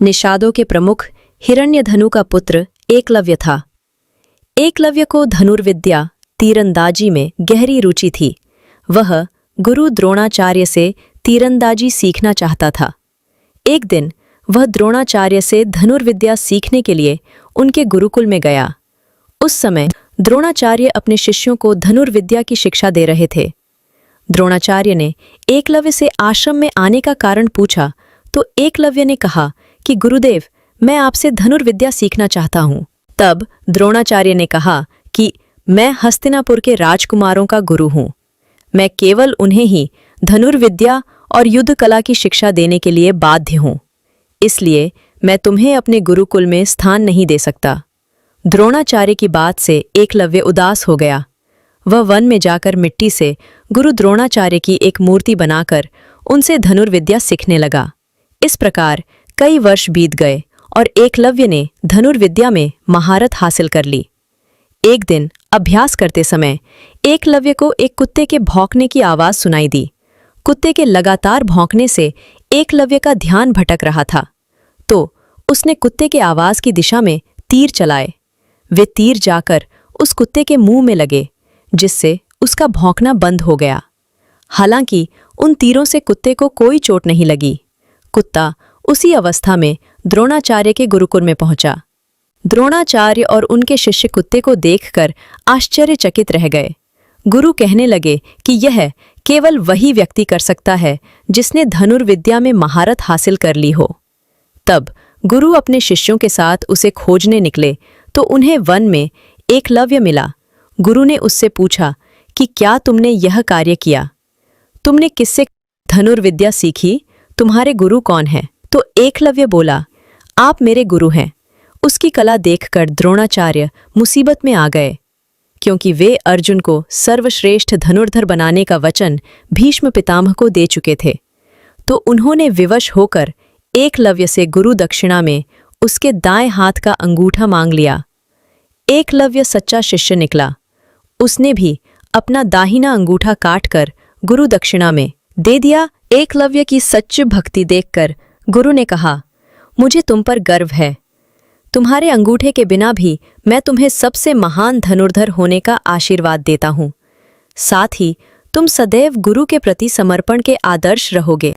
निषादों के प्रमुख हिरण्यधनु का पुत्र एकलव्य था। एकलव्य को धनुर्विद्या तीरंदाजी में गहरी रुचि थी। वह गुरु द्रोणाचार्य से तीरंदाजी सीखना चाहता था। एक दिन वह द्रोणाचार्य से धनुर्विद्या सीखने के लिए उनके गुरुकुल में गया। उस समय द्रोणाचार्य अपने शिष्यों को धनुर्विद्या की शिक्षा दे रहे थे। द्रोणाचार्य ने एकलव्य से आश्रम में आने का कारण पूछा तो एकलव्य ने कहा कि गुरुदेव, मैं आपसे धनुर्विद्या सीखना चाहता हूँ। तब द्रोणाचार्य ने कहा कि मैं हस्तिनापुर के राजकुमारों का गुरु हूँ। मैं केवल उन्हें ही धनुर्विद्या और युद्ध कला की शिक्षा देने के लिए बाध्य हूँ, इसलिए मैं तुम्हें अपने गुरुकुल में स्थान नहीं दे सकता। द्रोणाचार्य की बात से एकलव्य उदास हो गया। वह वन में जाकर मिट्टी से गुरु द्रोणाचार्य की एक मूर्ति बनाकर उनसे धनुर्विद्या सीखने लगा। इस प्रकार कई वर्ष बीत गए और एकलव्य ने धनुर्विद्या में महारत हासिल कर ली। एक दिन अभ्यास करते समय एकलव्य को एक कुत्ते के भौंकने की आवाज सुनाई दी। कुत्ते के लगातार भौंकने से एकलव्य का ध्यान भटक रहा था, तो उसने कुत्ते के आवाज की दिशा में तीर चलाए। वे तीर जाकर उस कुत्ते के मुंह में लगे, जिससे उसका भौंकना बंद हो गया। हालांकि उन तीरों से कुत्ते को कोई चोट नहीं लगी। कुत्ता उसी अवस्था में द्रोणाचार्य के गुरुकुल में पहुंचा। द्रोणाचार्य और उनके शिष्य कुत्ते को देखकर आश्चर्यचकित रह गए। गुरु कहने लगे कि यह केवल वही व्यक्ति कर सकता है जिसने धनुर्विद्या में महारत हासिल कर ली हो। तब गुरु अपने शिष्यों के साथ उसे खोजने निकले तो उन्हें वन में एकलव्य मिला। गुरु ने उससे पूछा कि क्या तुमने यह कार्य किया? तुमने किससे धनुर्विद्या सीखी? तुम्हारे गुरु कौन हैं? तो एकलव्य बोला, आप मेरे गुरु हैं। उसकी कला देखकर द्रोणाचार्य मुसीबत में आ गए, क्योंकि वे अर्जुन को सर्वश्रेष्ठ धनुर्धर बनाने का वचन भीष्म पितामह को दे चुके थे। तो उन्होंने विवश होकर एकलव्य से गुरु दक्षिणा में उसके दाएं हाथ का अंगूठा मांग लिया। एकलव्य सच्चा शिष्य निकला। उसने भी अपना दाहिना अंगूठा काटकर गुरु दक्षिणा में दे दिया। एकलव्य की सच्ची भक्ति देखकर गुरु ने कहा, मुझे तुम पर गर्व है। तुम्हारे अंगूठे के बिना भी मैं तुम्हें सबसे महान धनुर्धर होने का आशीर्वाद देता हूँ। साथ ही तुम सदैव गुरु के प्रति समर्पण के आदर्श रहोगे।